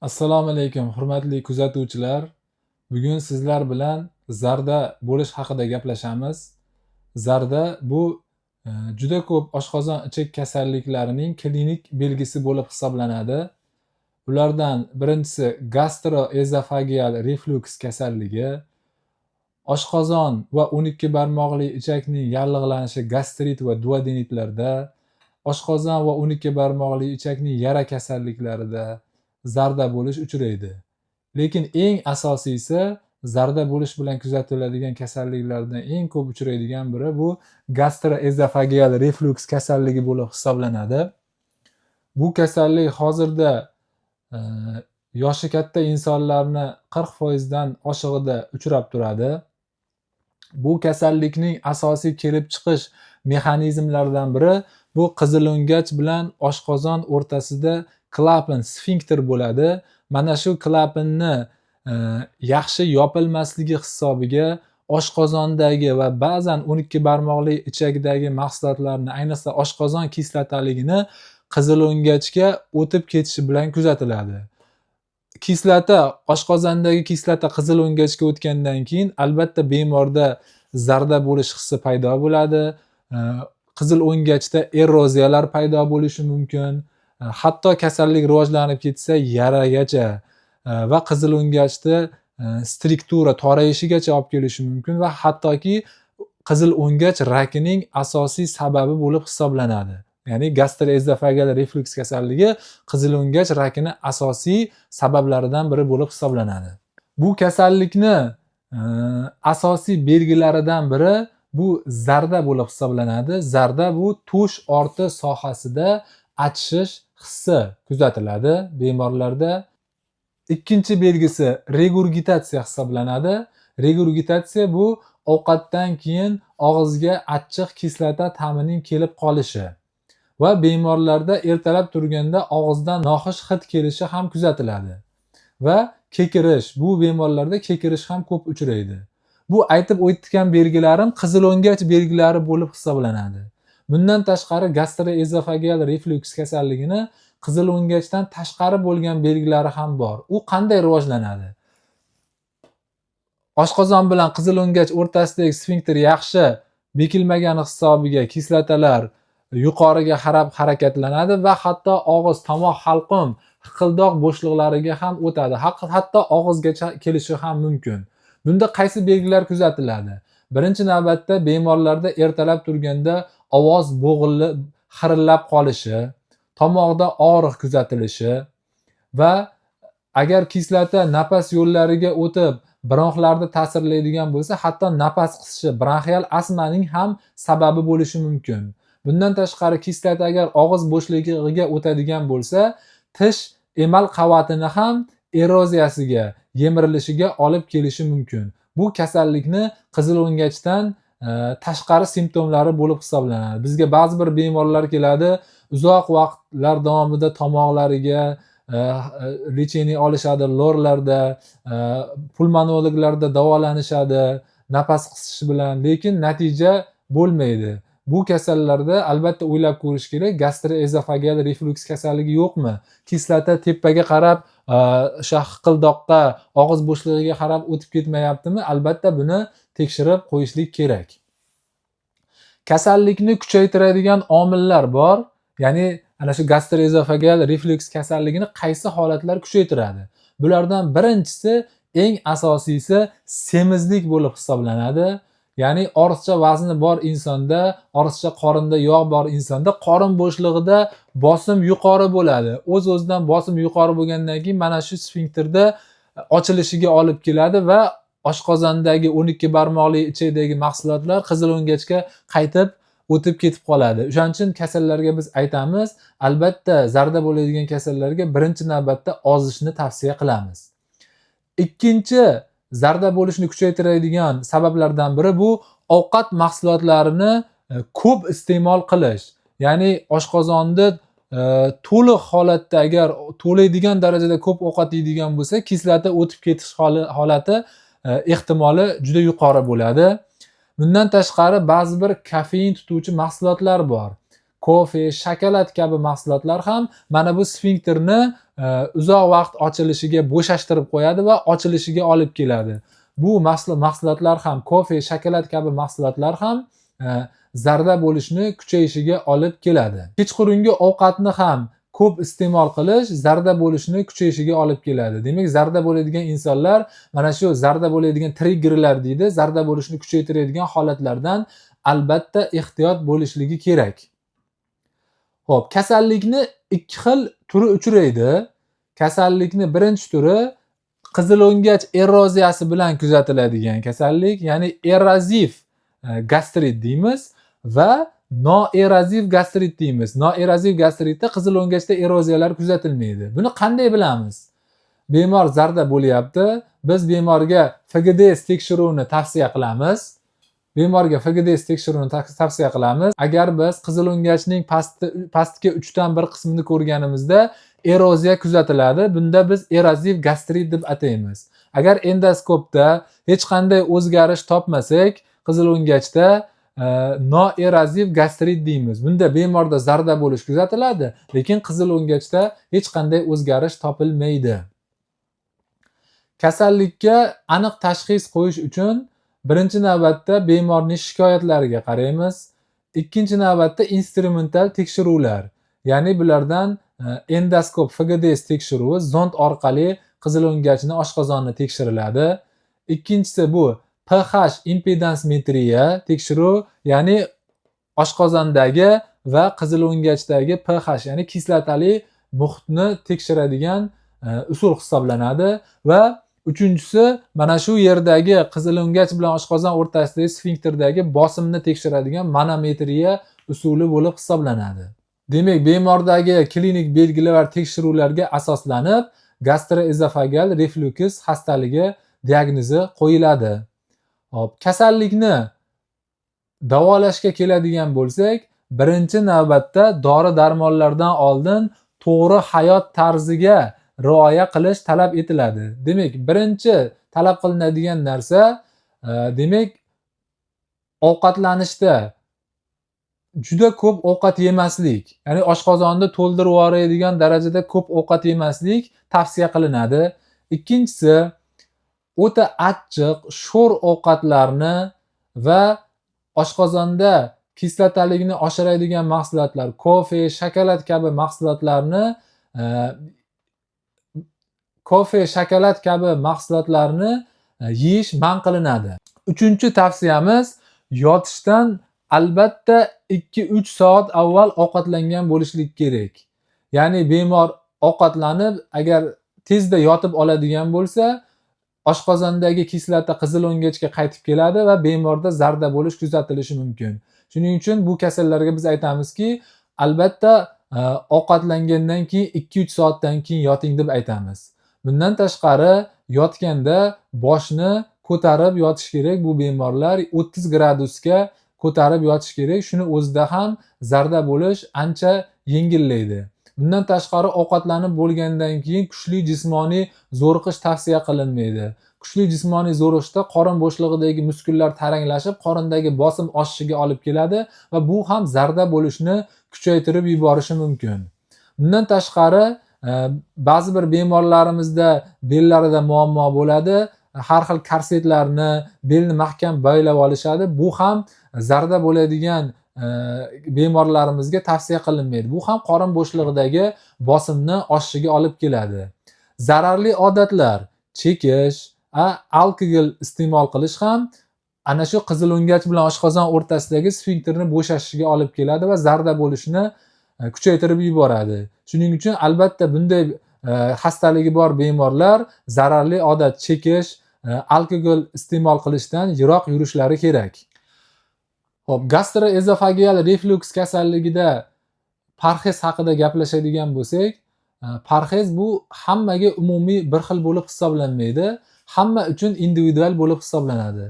Assalomu alaykum, hurmatli kuzatuvchilar. Bugun sizlar bilan zarda bo'lish haqida gaplashamiz. Zarda bu juda ko'p oshqozon ichak kasalliklarining klinik belgisi bo'lib hisoblanadi. Ulardan birinchisi gastroezofageal reflux kasalligi, oshqozon va 12 barmoqli ichakning yallig'lanishi gastrit va duodenitlarda, oshqozon va 12 barmoqli ichakning yara kasalliklarida zarda bo'lish uchraydi. Lekin eng asosiysi zarda bo'lish bilan kuzatiladigan kasalliklardan eng ko'p uchraydigan biri bu gastroezofageal reflux kasalligi bo'lib hisoblanadi. Bu kasallik hozirda yoshi katta insonlarni 40% dan oshig'ida uchrab turadi. Bu kasallikning asosiy kelib chiqish mexanizmlaridan biri bu qizilo'ngach bilan oshqozon o'rtasida klapan, sfinkter bo'ladi. Mana shu klapanni yaxshi yopilmasligi hisobiga oshqozondagi va ba'zan 12 barmoqli ichakdagi mahsulotlarni, ayniqsa oshqozon kislotaligini qizilo'ngachga o'tib ketishi bilan kuzatiladi. Oshqozondagi kislota qizilo'ngachga o'tgandan keyin albatta bemorda zarda bo'lish hissi paydo bo'ladi. Qizilo'ngachda eroziyalar paydo bo'lishi mumkin. Hatto kasallik rivojlanib ketsa yaragacha va qizilo'ngachda struktura torayishigacha olib kelishi mumkin va hattoki qizilo'ngach rakining asosiy sababi bo'lib hisoblanadi. Ya'ni gastroezofageal reflux kasalligi qizilo'ngach rakini asosiy sabablaridan biri bo'lib hisoblanadi. Bu kasallikni asosiy belgilaridan biri bu zarda bo'lib hisoblanadi. Zarda bu tush orti sohasida achishish hissi kuzatiladi bemorlarda. Ikkinchi belgisi regurgitatsiya hisoblanadi. Regurgitatsiya bu ovqatdan keyin og'izga achchiq kislota ta'mining kelib qolishi va bemorlarda ertalab turganda og'izdan noxush hid kelishi ham kuzatiladi. Va kekirish, bu bemorlarda kekirish ham ko'p uchraydi. Bu aytib o'tgan belgilarim qizilo'ngach belgilari bo'lib hisoblanadi. Bundan tashqari gastroezofageal reflux kasalligini qizilo'ngachdan tashqari bo'lgan belgilari ham bor. U qanday rivojlanadi? Oshqozon bilan qizilo'ngach o'rtasidagi sfinkter yaxshi bekilmagani hisobiga kislotalar yuqoriga qarab harakatlanadi va hatto og'iz, tomoq, halqum, hiqildoq bo'shliqlariga ham o'tadi. Hatto og'izgacha kelishi ham mumkin. Bunda qaysi belgilar kuzatiladi? Birinchi navbatda bemorlarda ertalab turganda ovoz bo'g'ilib, xirillab qolishi, tomoqda og'riq kuzatilishi va agar kislota nafas yo'llariga o'tib bronxlarni ta'sirlaydigan bo'lsa, hatto nafas qisishi, bronxial astmaning ham sababi bo'lishi mumkin. Bundan tashqari kislota agar og'iz bo'shligiga o'tadigan bo'lsa, tish emal qavatini ham eroziyasiga, yemirilishiga olib kelishi mumkin. Bu kasallikni qizilo'ngachdan tashqari simptomlari bo'lib hisoblanadi. Bizga ba'zi bir bemorlar keladi, uzoq vaqtlar davomida tomoqlariga lecheniya olishadi, lorlarda, pulmonologlarda davolanishadi nafas qisishi bilan, lekin natija bo'lmaydi. Bu kasallarda albatta o'ylab ko'rish kerak, gastroezofageal reflux kasalligi yo'qmi? Kislota tepaga qarab, o'sha hiqildoqqa, og'iz bo'shlig'iga qarab o'tib ketmayaptimi? Albatta buni tekshirib qo'yishlik kerak. Kasallikni kuchaytiradigan omillar bor. Ya'ni ana shu gastroezofageal reflux kasalligini qaysi holatlar kuchaytiradi? Bulardan birinchisi, eng asosiysi semizlik bo'lib hisoblanadi. Ya'ni ortiqcha vazni bor insonda, ortiqcha qorinda yog' bor insonda qorin bo'shlig'ida bosim yuqori bo'ladi. O'z-o'zidan bosim yuqori bo'lgandan keyin mana shu sfinkterda ochilishiga olib keladi va oshqozondagi 12 barmoqli ichakdagi mahsulotlar qizilo'ngachga qaytib o'tib ketib qoladi. O'shaning uchun kasallarga biz aytamiz, albatta zarda bo'ladigan kasallarga birinchi navbatda ozishni tavsiya qilamiz. Ikkinchi zarda bo'lishni kuchaytiradigan sabablardan biri bu ovqat mahsulotlarini ko'p iste'mol qilish. Ya'ni oshqozonni to'liq holatda agar to'laydigan darajada ko'p ovqat yeydigan bo'lsa, kislota o'tib ketish holati ehtimoli juda yuqori bo'ladi. Bundan tashqari ba'zi bir kofein tutuvchi mahsulotlar bor. kofe, shokolad kabi mahsulotlar ham mana bu sfinkterni uzoq vaqt ochilishiga bo'shashtirib qo'yadi va ochilishiga olib keladi. Bu mahsulotlar ham, kofe, shokolad kabi mahsulotlar ham zarda bo'lishni kuchayishiga olib keladi. Kechqurungi ovqatni ham ko'p iste'mol qilish zarda bo'lishni kuchayishiga olib keladi. Demak, zarda bo'ladigan insonlar mana shu zarda bo'ladigan triggerlar deydi, zarda bo'lishni kuchaytiradigan holatlardan albatta ehtiyot bo'lishligi kerak. Xo'p, kasallikni ikki xil turi uchraydi. Kasallikni birinchi turi qizilo'ngach eroziyasi bilan kuzatiladigan kasallik, ya'ni erraziv gastrit deymiz va noeraziv gastrit deymiz. Noeraziv gastritda qizilo'ngachda eroziyalar kuzatilmaydi. Buni qanday bilamiz? Bemor zarda bo'lyapti. Biz bemorga FGDS tekshiruvini tavsiya qilamiz. Agar biz qizilo'ngachning pastki 3dan 1 qismini ko'rganimizda eroziya kuzatiladi. Bunda biz eraziv gastrit deb ataymiz. Agar endoskopda hech qanday o'zgarish topmasak, qizilo'ngachda noeraziv gastrit deymiz. Bunda bemorda zarda bo'lish kuzatiladi, lekin qizilo'ngachda hech qanday o'zgarish topilmaydi. Kasallikka aniq tashxis qo'yish uchun birinchi navbatda bemorning shikoyatlariga qaraymiz. Ikkinchi navbatda instrumental tekshiruvlar, ya'ni bulardan endoskop FGDS tekshiruvi, zond orqali qizilo'ngachni oshqozonni tekshiriladi. Ikkinchisi bu pH impedansmetriya tekshiruv, ya'ni oshqozondagi va qizilo'ngachdagi pH, ya'ni kislotali muhitni tekshiradigan usul hisoblanadi va uchinchisi mana shu yerdagi qizilo'ngach bilan oshqozon o'rtasidagi sfinkterdagi bosimni tekshiradigan manometriya usuli bo'lib hisoblanadi. Demak, bemordagi klinik belgilar tekshiruvlarga asoslanib gastroezofageal reflyuks xastaligi diagnozi qo'yiladi. Hop, kasallikni davolashga keladigan bo'lsak, birinchi navbatda dori-darmonlardan oldin to'g'ri hayot tarziga rioya qilish talab etiladi. Demak, birinchi talab qilinadigan narsa, demak, ovqatlanishda juda ko'p ovqat yemaslik, ya'ni oshqozonni to'ldirib yuboradigan darajada ko'p ovqat yemaslik tavsiya qilinadi. Ikkinchisi, o'ta achchiq, sho'r ovqatlarni va oshqozonda kislotalikni oshiradigan mahsulotlar, kofe, shokolad kabi mahsulotlarni yeyish man qilinadi. Uchinchi tavsiyamiz, yotishdan albatta 2-3 soat avval ovqatlangan bo'lishlik kerak. Ya'ni bemor ovqatlanib, agar tezda yotib oladigan bo'lsa, oshqozondagi kislota qizilo'ngachga qaytib keladi va bemorda zarda bo'lish kuzatilishi mumkin. Shuning uchun bu kasallarga biz aytamizki, albatta ovqatlangandan keyin 2-3 soatdan keyin yoting deb aytamiz. Bundan tashqari, yotganda boshni ko'tarib yotish kerak. Bu bemorlar 30 gradusga ko'tarib yotish kerak. Shuni o'zida ham zarda bo'lish ancha yengillaydi. Bundan tashqari, ovqatlanib bo'lgandan keyin kuchli jismoniy zo'riqish tavsiya qilinmaydi. Kuchli jismoniy zo'riqishda qorin bo'shlig'idagi muskullar taranglashib, qorindagi bosim oshishiga olib keladi va bu ham zarda bo'lishni kuchaytirib yuborishi mumkin. Bundan tashqari, ba'zi bir bemorlarimizda bellarida muammo bo'ladi. Har xil korsetlarni, belni mahkam boylab olishadi. Bu ham zarda bo'ladigan bemorlarimizga tavsiya qilinmaydi. Bu ham qorin bo'shlig'idagi bosimni oshishiga olib keladi. Zararli odatlar, chekish, alkogol iste'mol qilish ham ana shu qizilo'ngach bilan oshqozon o'rtasidagi sfinkterni bo'shashishiga olib keladi va zarda bo'lishni kuchaytirib yuboradi. Shuning uchun albatta bunday xastaligi bor bemorlar zararli odat chekish, alkogol iste'mol qilishdan yiroq yurishlari kerak. Xo'p, gastroezofageal reflyuks kasalligida parhez haqida gaplashadigan bo'lsak, parhez bu hammaga umumiy bir xil bo'lib hisoblanmaydi. Hamma uchun individual bo'lib hisoblanadi.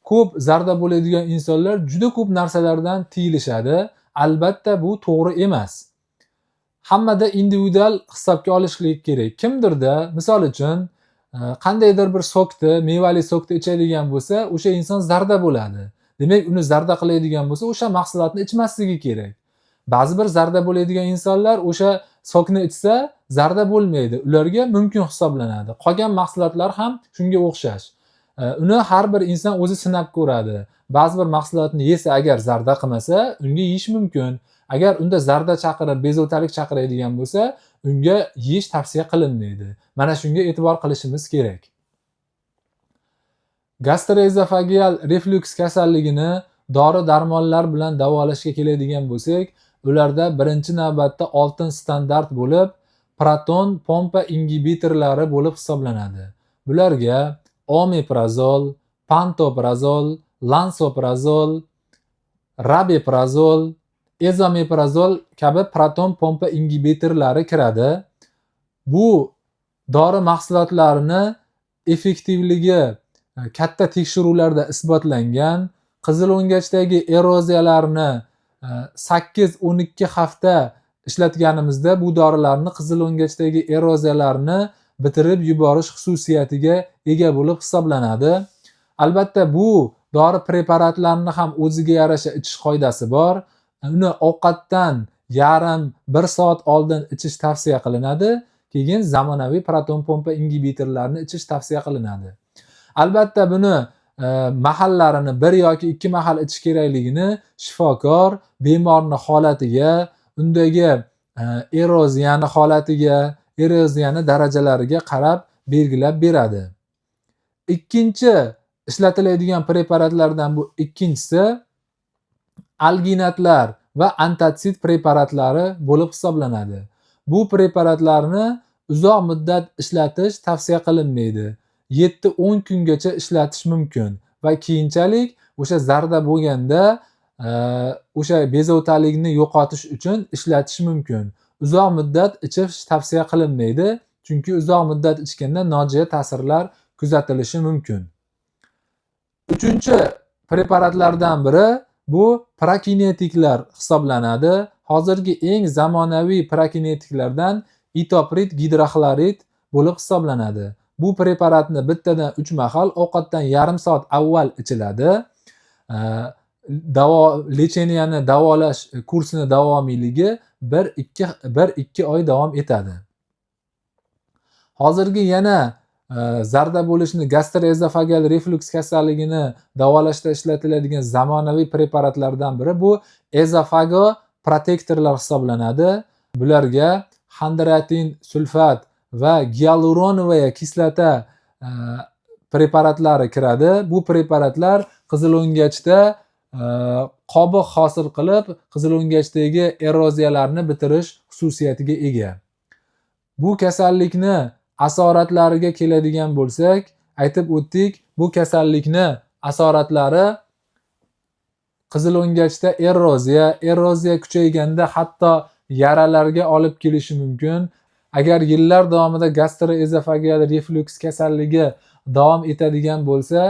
Ko'p zarda bo'ladigan insonlar juda ko'p narsalardan tiyilishadi. Albatta bu to'g'ri emas. Hammada individual hisobga olishlik kerak. Kimdirda, misol uchun, qandaydir bir sokni, mevali sokni ichadigan bo'lsa, o'sha inson zarda bo'ladi. Demak, uni zarda qiladigan bo'lsa, o'sha mahsulotni ichmasligi kerak. Ba'zi bir zarda bo'ladigan insonlar o'sha sokni ichsa zarda bo'lmaydi. Ularga mumkin hisoblanadi. Qolgan mahsulotlar ham shunga o'xshash. Uni har bir inson o'zi sinab ko'radi. Ba'zi bir mahsulotni yesa agar zarda qilmasa, unga yeyish mumkin. Agar unda zarda chaqirib, bezovtalik chaqiradigan bo'lsa, unga yeyish tavsiya qilinmaydi. Mana shunga e'tibor qilishimiz kerak. Gastroezofageal reflyuks kasalligini dori-darmonlar bilan davolashga keladigan bo'lsak, ularda birinchi navbatda oltin standart bo'lib, proton pompa ingibitorlari bo'lib hisoblanadi. Bularga omeprazol, pantoprazol, lansoprazol, rabeprazol, ezomeprazol kabi proton pompa ingibitorlari kiradi. Bu dori mahsulotlarini effektivligi katta tekshiruvlarda isbotlangan. Qizil o'ngachdagi eroziyalarni 8-12 hafta ishlatganimizda bu dorilarni qizil o'ngachdagi eroziyalarni bitirib yuborish xususiyatiga ega bo'lib hisoblanadi. Albatta bu dori preparatlarini ham o'ziga yarasha ichish qoidasi bor. Uni ovqatdan yarim 1 soat oldin ichish tavsiya qilinadi. Keyin zamonaviy proton pompa ingibitorlarni ichish tavsiya qilinadi. Albatta buni mahallarini 1 yoki 2 mahal ichish kerakligini shifokor bemorning holatiga, undagi eroziyani holatiga, eroziyani darajalariga qarab belgilab beradi. Ikkinchi ishlatiladigan preparatlardan bu ikkinchisi alginatlar va antitsid preparatlari bo'lib hisoblanadi. Bu preparatlarni uzoq muddat ishlatish tavsiya qilinmaydi. 7-10 kungacha ishlatish mumkin va keyinchalik o'sha zarda bo'lganda o'sha bezovtalikni yo'qotish uchun ishlatish mumkin. Uzoq muddat ichish tavsiya qilinmaydi, chunki uzoq muddat ichganda nojo'ya ta'sirlar kuzatilishi mumkin. Uchinchi preparatlardan biri bu prokinetiklar hisoblanadi. Hozirgi eng zamonaviy prokinetiklardan itoprid gidroxlorid bo'lib hisoblanadi. Bu preparatni bittadan 3 mahal ovqatdan yarim soat avval ichiladi. Lecheniyani davolash kursini davomiyligi 1-2 oy davom etadi. Hozirgi yana zarda bo'lishni gastroezofageal reflyuks kasalligini davolashda ishlatiladigan zamonaviy preparatlardan biri bu ezofago protektorlar hisoblanadi. Bularga xondratin sulfat va gialuronovoya kislota preparatlari kiradi. Bu preparatlar qizil o'ngachda qobiq hosil qilib, qizil o'ngachdagi eroziyalarni bitirish xususiyatiga ega. Bu kasallikni asoratlariga keladigan bo'lsak, aytib o'tdik, bu kasallikni asoratlari qizil o'ngachda eroziya kuchayganda hatto yaralarga olib kelishi mumkin. Agar yillar davomida gastroezofageal reflyuks kasalligi davom etadigan bo'lsa,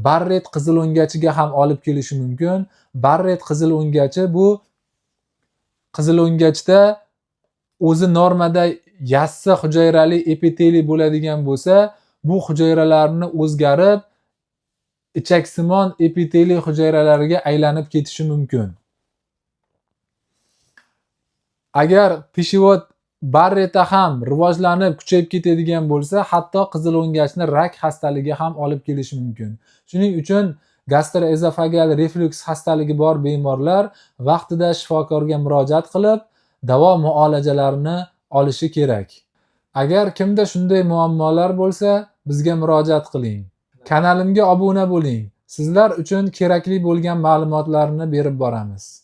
Barrett qizil o'ngachiga ham olib kelishi mumkin. Barrett qizil o'ngachi bu qizil o'ngachda o'zi normada yassi hujayrali epiteliy bo'ladigan bo'lsa, bu hujayralarni o'zgarib ichaksimon epiteliy hujayralariga aylanib ketishi mumkin. Agar peshivod Barretta ham rivojlanib kuchayib ketadigan bo'lsa, hatto qizil o'ngachni rak xastaligi ham olib kelishi mumkin. Shuning uchun gastroezofageal reflyuks xastaligi bor bemorlar vaqtida shifokorga murojaat qilib, davo muolajalarini olishi kerak. Agar kimda shunday muammolar bo'lsa, bizga murojaat qiling. Kanalimga obuna bo'ling. Sizlar uchun kerakli bo'lgan ma'lumotlarni berib boramiz.